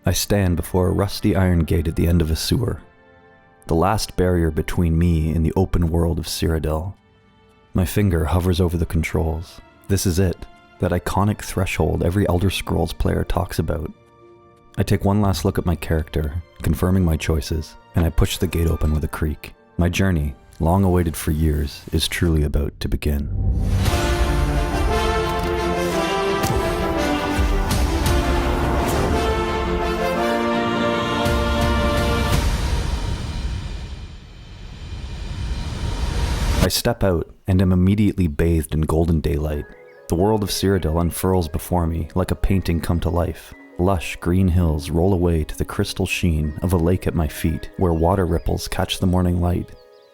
I stand before a rusty iron gate at the end of a sewer, the last barrier between me and the open world of Cyrodiil. My finger hovers over the controls. This is it, that iconic threshold every Elder Scrolls player talks about. I take one last look at my character, confirming my choices, and I push the gate open with a creak. My journey, long awaited for years, is truly about to begin. I step out and am immediately bathed in golden daylight. The world of Cyrodiil unfurls before me like a painting come to life. Lush green hills roll away to the crystal sheen of a lake at my feet, where water ripples catch the morning light.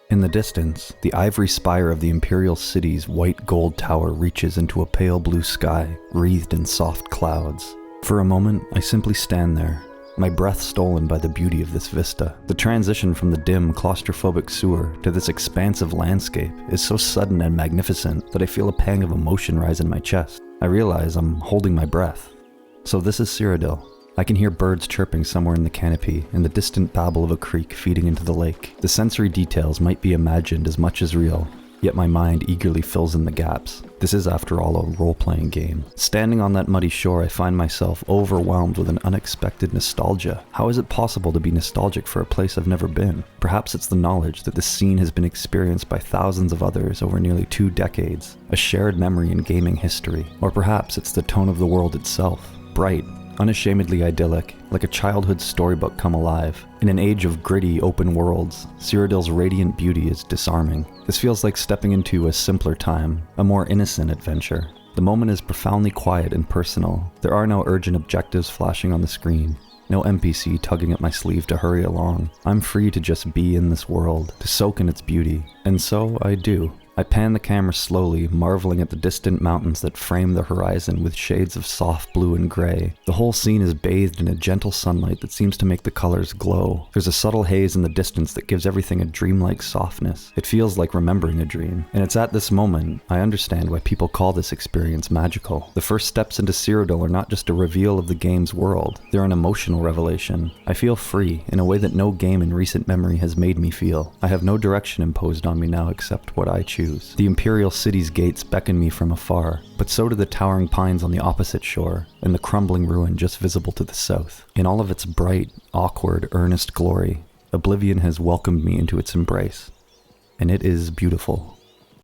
In the distance, the ivory spire of the Imperial City's white gold tower reaches into a pale blue sky, wreathed in soft clouds. For a moment, I simply stand there, my breath stolen by the beauty of this vista. The transition from the dim, claustrophobic sewer to this expansive landscape is so sudden and magnificent that I feel a pang of emotion rise in my chest. I realize I'm holding my breath. So this is Cyrodiil. I can hear birds chirping somewhere in the canopy and the distant babble of a creek feeding into the lake. The sensory details might be imagined as much as real, yet my mind eagerly fills in the gaps. This is, after all, a role-playing game. Standing on that muddy shore, I find myself overwhelmed with an unexpected nostalgia. How is it possible to be nostalgic for a place I've never been? Perhaps it's the knowledge that this scene has been experienced by thousands of others over nearly 2 decades, a shared memory in gaming history. Or perhaps it's the tone of the world itself. Bright, unashamedly idyllic, like a childhood storybook come alive. In an age of gritty, open worlds, Cyrodiil's radiant beauty is disarming. This feels like stepping into a simpler time, a more innocent adventure. The moment is profoundly quiet and personal. There are no urgent objectives flashing on the screen, no NPC tugging at my sleeve to hurry along. I'm free to just be in this world, to soak in its beauty. And so I do. I pan the camera slowly, marveling at the distant mountains that frame the horizon with shades of soft blue and gray. The whole scene is bathed in a gentle sunlight that seems to make the colors glow. There's a subtle haze in the distance that gives everything a dreamlike softness. It feels like remembering a dream. And it's at this moment I understand why people call this experience magical. The first steps into Cyrodiil are not just a reveal of the game's world, they're an emotional revelation. I feel free in a way that no game in recent memory has made me feel. I have no direction imposed on me now except what I choose. The Imperial City's gates beckon me from afar, but so do the towering pines on the opposite shore, and the crumbling ruin just visible to the south. In all of its bright, awkward, earnest glory, Oblivion has welcomed me into its embrace, and it is beautiful.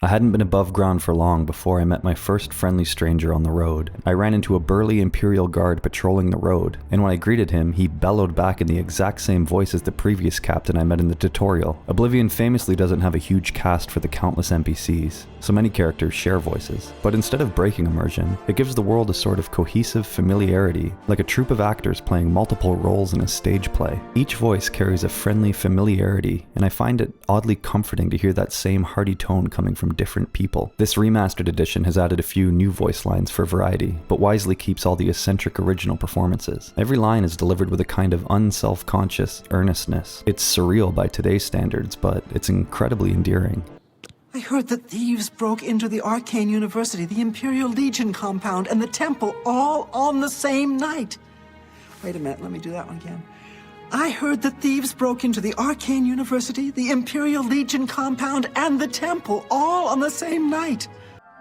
I hadn't been above ground for long before I met my first friendly stranger on the road. I ran into a burly Imperial guard patrolling the road, and when I greeted him, he bellowed back in the exact same voice as the previous captain I met in the tutorial. Oblivion famously doesn't have a huge cast for the countless NPCs, so many characters share voices. But instead of breaking immersion, it gives the world a sort of cohesive familiarity, like a troupe of actors playing multiple roles in a stage play. Each voice carries a friendly familiarity, and I find it oddly comforting to hear that same hearty tone coming from different people. This remastered edition has added a few new voice lines for variety, but wisely keeps all the eccentric original performances. Every line is delivered with a kind of unself-conscious earnestness. It's surreal by today's standards, but it's incredibly endearing. I heard that thieves broke into the Arcane University, the Imperial Legion compound, and the temple all on the same night. Wait a minute, let me do that one again. I heard that thieves broke into the Arcane University, the Imperial Legion compound, and the temple all on the same night.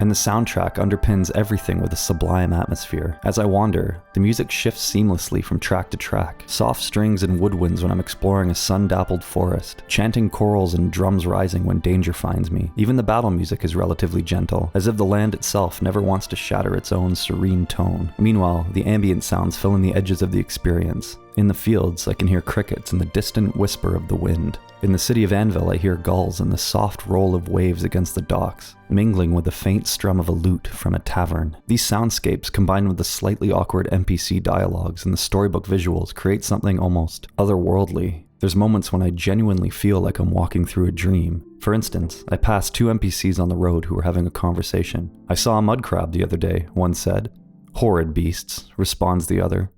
And the soundtrack underpins everything with a sublime atmosphere. As I wander, the music shifts seamlessly from track to track. Soft strings and woodwinds when I'm exploring a sun-dappled forest, chanting chorals and drums rising when danger finds me. Even the battle music is relatively gentle, as if the land itself never wants to shatter its own serene tone. Meanwhile, the ambient sounds fill in the edges of the experience. In the fields, I can hear crickets and the distant whisper of the wind. In the city of Anvil, I hear gulls and the soft roll of waves against the docks, mingling with the faint strum of a lute from a tavern. These soundscapes, combined with the slightly awkward NPC dialogues and the storybook visuals, create something almost otherworldly. There's moments when I genuinely feel like I'm walking through a dream. For instance, I passed 2 NPCs on the road who were having a conversation. "I saw a mud crab the other day," one said. "Horrid beasts," responds the other.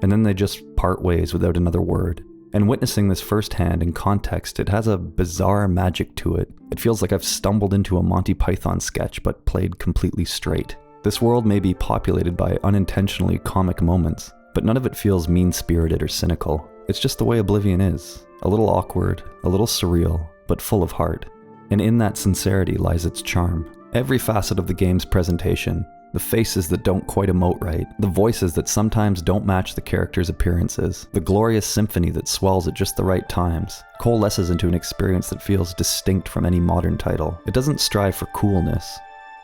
And then they just part ways without another word. And witnessing this firsthand in context, it has a bizarre magic to it. It feels like I've stumbled into a Monty Python sketch, but played completely straight. This world may be populated by unintentionally comic moments, but none of it feels mean-spirited or cynical. It's just the way Oblivion is. A little awkward, a little surreal, but full of heart. And in that sincerity lies its charm. Every facet of the game's presentation, the faces that don't quite emote right, the voices that sometimes don't match the characters' appearances, the glorious symphony that swells at just the right times, coalesces into an experience that feels distinct from any modern title. It doesn't strive for coolness.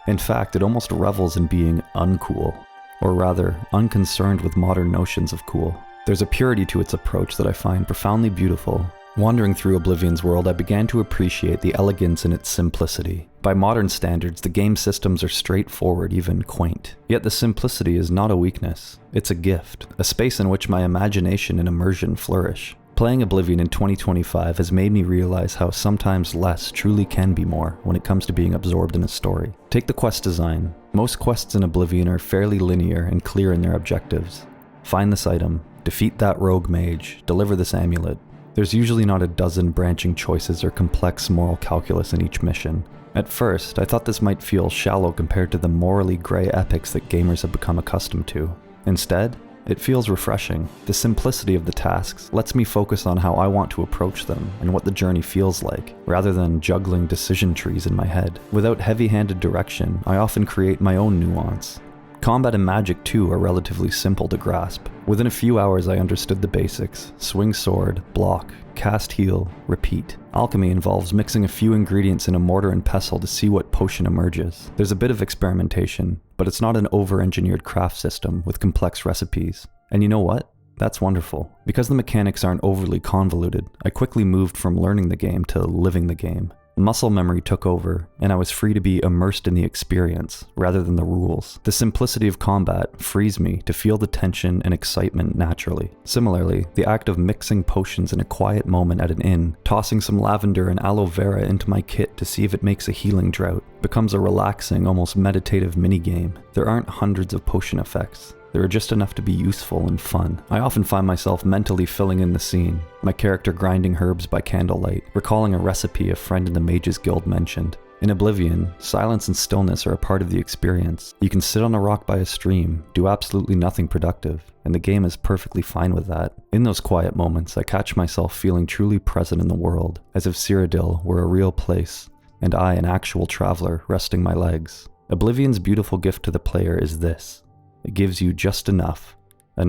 In fact, it almost revels in being uncool, or rather, unconcerned with modern notions of cool. There's a purity to its approach that I find profoundly beautiful. Wandering through Oblivion's world, I began to appreciate the elegance in its simplicity. By modern standards, the game systems are straightforward, even quaint. Yet the simplicity is not a weakness. It's a gift, a space in which my imagination and immersion flourish. Playing Oblivion in 2025 has made me realize how sometimes less truly can be more when it comes to being absorbed in a story. Take the quest design. Most quests in Oblivion are fairly linear and clear in their objectives. Find this item, defeat that rogue mage, deliver this amulet. There's usually not a dozen branching choices or complex moral calculus in each mission. At first, I thought this might feel shallow compared to the morally grey epics that gamers have become accustomed to. Instead, it feels refreshing. The simplicity of the tasks lets me focus on how I want to approach them and what the journey feels like, rather than juggling decision trees in my head. Without heavy-handed direction, I often create my own nuance. Combat and magic too are relatively simple to grasp. Within a few hours I understood the basics: swing sword, block, cast heal, repeat. Alchemy involves mixing a few ingredients in a mortar and pestle to see what potion emerges. There's a bit of experimentation, but it's not an over-engineered craft system with complex recipes. And you know what? That's wonderful. Because the mechanics aren't overly convoluted, I quickly moved from learning the game to living the game. Muscle memory took over, and I was free to be immersed in the experience, rather than the rules. The simplicity of combat frees me to feel the tension and excitement naturally. Similarly, the act of mixing potions in a quiet moment at an inn, tossing some lavender and aloe vera into my kit to see if it makes a healing draught, becomes a relaxing, almost meditative minigame. There aren't hundreds of potion effects. There are just enough to be useful and fun. I often find myself mentally filling in the scene, my character grinding herbs by candlelight, recalling a recipe a friend in the Mages Guild mentioned. In Oblivion, silence and stillness are a part of the experience. You can sit on a rock by a stream, do absolutely nothing productive, and the game is perfectly fine with that. In those quiet moments, I catch myself feeling truly present in the world, as if Cyrodiil were a real place, and I an actual traveler resting my legs. Oblivion's beautiful gift to the player is this. It gives you just enough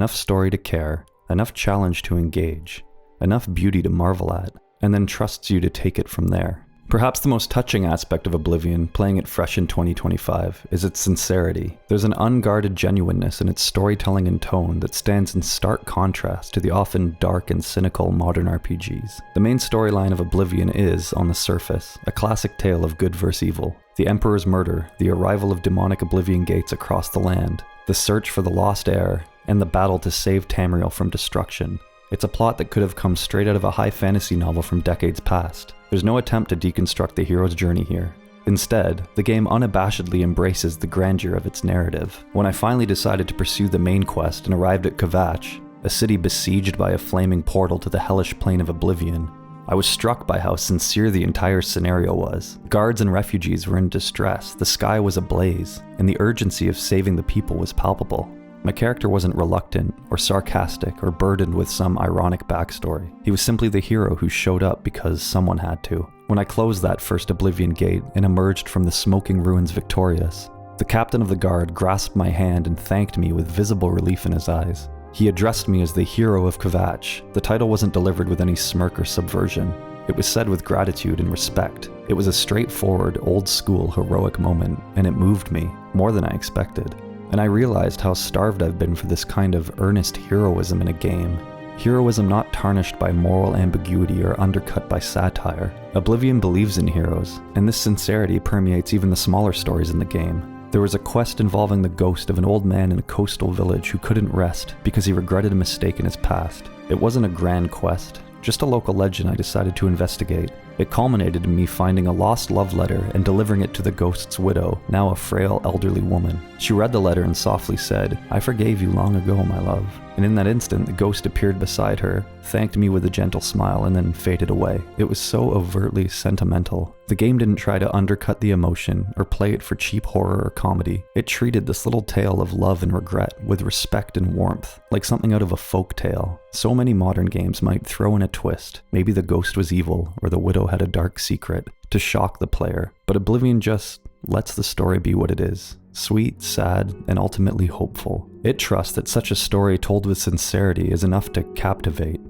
story to care, enough challenge to engage, enough beauty to marvel at, and then trusts you to take it from there. Perhaps the most touching aspect of Oblivion, playing it fresh in 2025, is its sincerity. There's an unguarded genuineness in its storytelling and tone that stands in stark contrast to the often dark and cynical modern RPGs. The main storyline of Oblivion is, on the surface, a classic tale of good versus evil. The Emperor's murder, the arrival of demonic Oblivion gates across the land, the search for the lost heir, and the battle to save Tamriel from destruction. It's a plot that could have come straight out of a high fantasy novel from decades past. There's no attempt to deconstruct the hero's journey here. Instead, the game unabashedly embraces the grandeur of its narrative. When I finally decided to pursue the main quest and arrived at Kvatch, a city besieged by a flaming portal to the hellish plane of Oblivion, I was struck by how sincere the entire scenario was. Guards and refugees were in distress, the sky was ablaze, and the urgency of saving the people was palpable. My character wasn't reluctant, or sarcastic, or burdened with some ironic backstory. He was simply the hero who showed up because someone had to. When I closed that first Oblivion gate and emerged from the smoking ruins victorious, the captain of the guard grasped my hand and thanked me with visible relief in his eyes. He addressed me as the hero of Kvatch. The title wasn't delivered with any smirk or subversion. It was said with gratitude and respect. It was a straightforward, old-school, heroic moment, and it moved me, more than I expected. And I realized how starved I've been for this kind of earnest heroism in a game. Heroism not tarnished by moral ambiguity or undercut by satire. Oblivion believes in heroes, and this sincerity permeates even the smaller stories in the game. There was a quest involving the ghost of an old man in a coastal village who couldn't rest because he regretted a mistake in his past. It wasn't a grand quest, just a local legend I decided to investigate. It culminated in me finding a lost love letter and delivering it to the ghost's widow, now a frail elderly woman. She read the letter and softly said, "I forgave you long ago, my love." And in that instant, the ghost appeared beside her, thanked me with a gentle smile, and then faded away. It was so overtly sentimental. The game didn't try to undercut the emotion or play it for cheap horror or comedy. It treated this little tale of love and regret with respect and warmth, like something out of a folk tale. So many modern games might throw in a twist. Maybe the ghost was evil, or the widow had a dark secret, to shock the player. But Oblivion just lets the story be what it is. Sweet, sad, and ultimately hopeful. It trusts that such a story told with sincerity is enough to captivate.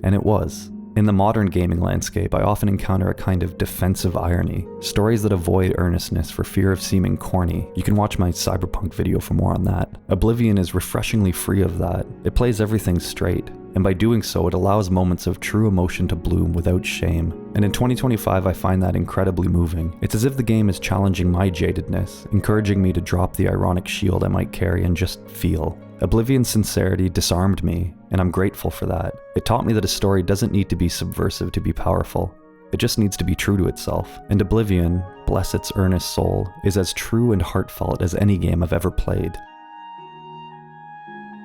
And it was. In the modern gaming landscape, I often encounter a kind of defensive irony. Stories that avoid earnestness for fear of seeming corny. You can watch my Cyberpunk video for more on that. Oblivion is refreshingly free of that. It plays everything straight. And by doing so, it allows moments of true emotion to bloom without shame. And in 2025, I find that incredibly moving. It's as if the game is challenging my jadedness, encouraging me to drop the ironic shield I might carry and just feel. Oblivion's sincerity disarmed me, and I'm grateful for that. It taught me that a story doesn't need to be subversive to be powerful. It just needs to be true to itself. And Oblivion, bless its earnest soul, is as true and heartfelt as any game I've ever played.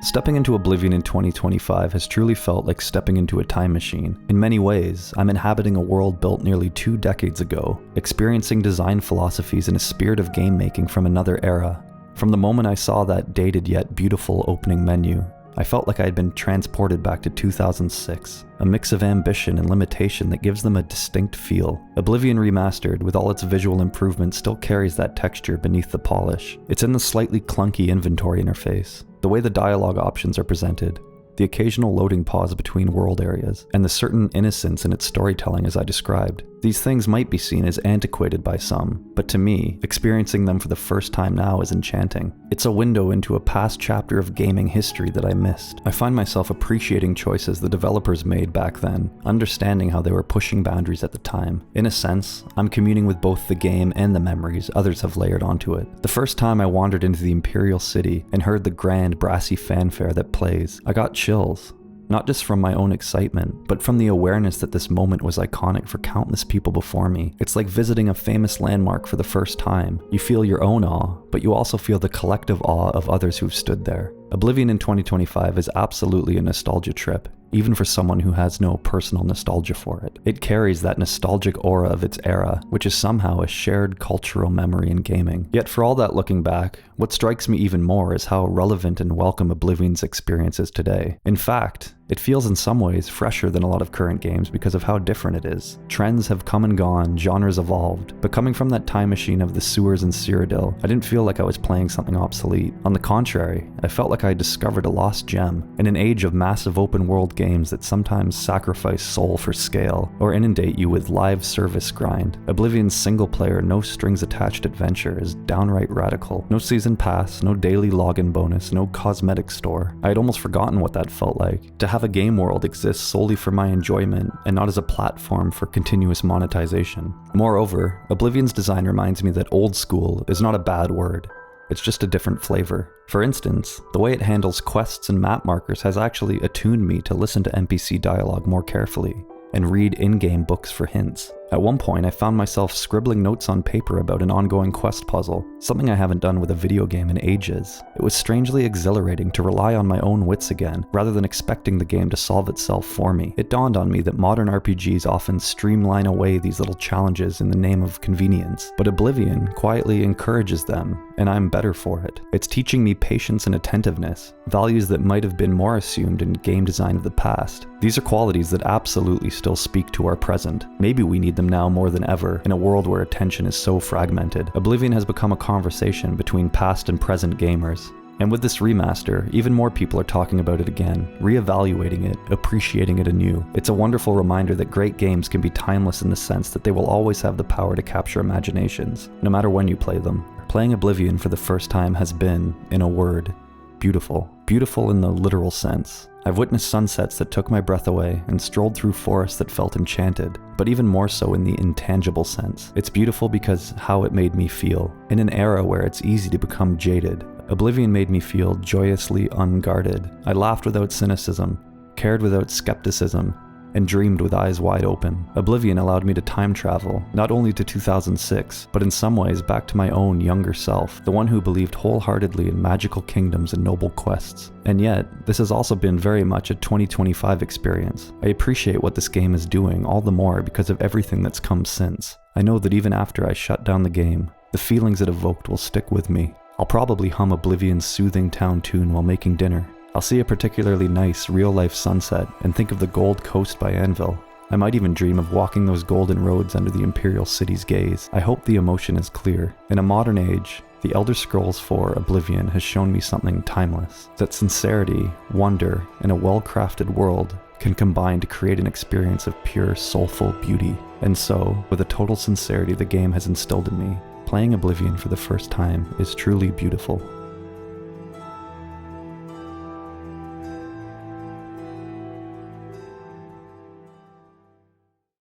Stepping into Oblivion in 2025 has truly felt like stepping into a time machine. In many ways, I'm inhabiting a world built nearly 2 decades ago, experiencing design philosophies and a spirit of game making from another era. From the moment I saw that dated yet beautiful opening menu, I felt like I had been transported back to 2006, a mix of ambition and limitation that gives them a distinct feel. Oblivion Remastered, with all its visual improvements, still carries that texture beneath the polish. It's in the slightly clunky inventory interface, the way the dialogue options are presented, the occasional loading pause between world areas, and the certain innocence in its storytelling as I described. These things might be seen as antiquated by some, but to me, experiencing them for the first time now is enchanting. It's a window into a past chapter of gaming history that I missed. I find myself appreciating choices the developers made back then, understanding how they were pushing boundaries at the time. In a sense, I'm communing with both the game and the memories others have layered onto it. The first time I wandered into the Imperial City and heard the grand brassy fanfare that plays, I got chills. Not just from my own excitement, but from the awareness that this moment was iconic for countless people before me. It's like visiting a famous landmark for the first time. You feel your own awe, but you also feel the collective awe of others who've stood there. Oblivion in 2025 is absolutely a nostalgia trip, even for someone who has no personal nostalgia for it. It carries that nostalgic aura of its era, which is somehow a shared cultural memory in gaming. Yet for all that looking back, what strikes me even more is how relevant and welcome Oblivion's experience is today. In fact, it feels in some ways fresher than a lot of current games because of how different it is. Trends have come and gone, genres evolved, but coming from that time machine of the sewers in Cyrodiil, I didn't feel like I was playing something obsolete. On the contrary, I felt like I discovered a lost gem. In an age of massive open world games that sometimes sacrifice soul for scale, or inundate you with live service grind, Oblivion's single-player, no-strings-attached adventure is downright radical. No season pass, no daily login bonus, no cosmetic store. I had almost forgotten what that felt like. To have a game world exist solely for my enjoyment, and not as a platform for continuous monetization. Moreover, Oblivion's design reminds me that old school is not a bad word. It's just a different flavor. For instance, the way it handles quests and map markers has actually attuned me to listen to NPC dialogue more carefully, and read in-game books for hints. At one point, I found myself scribbling notes on paper about an ongoing quest puzzle, something I haven't done with a video game in ages. It was strangely exhilarating to rely on my own wits again, rather than expecting the game to solve itself for me. It dawned on me that modern RPGs often streamline away these little challenges in the name of convenience, but Oblivion quietly encourages them, and I'm better for it. It's teaching me patience and attentiveness, values that might have been more assumed in game design of the past. These are qualities that absolutely still speak to our present. Maybe we need them now more than ever in a world where attention is so fragmented. Oblivion has become a conversation between past and present gamers. And with this remaster, even more people are talking about it again, reevaluating it, appreciating it anew. It's a wonderful reminder that great games can be timeless in the sense that they will always have the power to capture imaginations, no matter when you play them. Playing Oblivion for the first time has been, in a word, beautiful. Beautiful in the literal sense. I've witnessed sunsets that took my breath away and strolled through forests that felt enchanted, but even more so in the intangible sense. It's beautiful because how it made me feel. In an era where it's easy to become jaded, Oblivion made me feel joyously unguarded. I laughed without cynicism, cared without skepticism, and dreamed with eyes wide open. Oblivion allowed me to time travel, not only to 2006, but in some ways back to my own younger self, the one who believed wholeheartedly in magical kingdoms and noble quests. And yet, this has also been very much a 2025 experience. I appreciate what this game is doing all the more because of everything that's come since. I know that even after I shut down the game, the feelings it evoked will stick with me. I'll probably hum Oblivion's soothing town tune while making dinner. I'll see a particularly nice real-life sunset and think of the Gold Coast by Anvil. I might even dream of walking those golden roads under the Imperial City's gaze. I hope the emotion is clear. In a modern age, The Elder Scrolls 4 Oblivion has shown me something timeless. That sincerity, wonder, and a well-crafted world can combine to create an experience of pure, soulful beauty. And so, with a total sincerity the game has instilled in me, playing Oblivion for the first time is truly beautiful.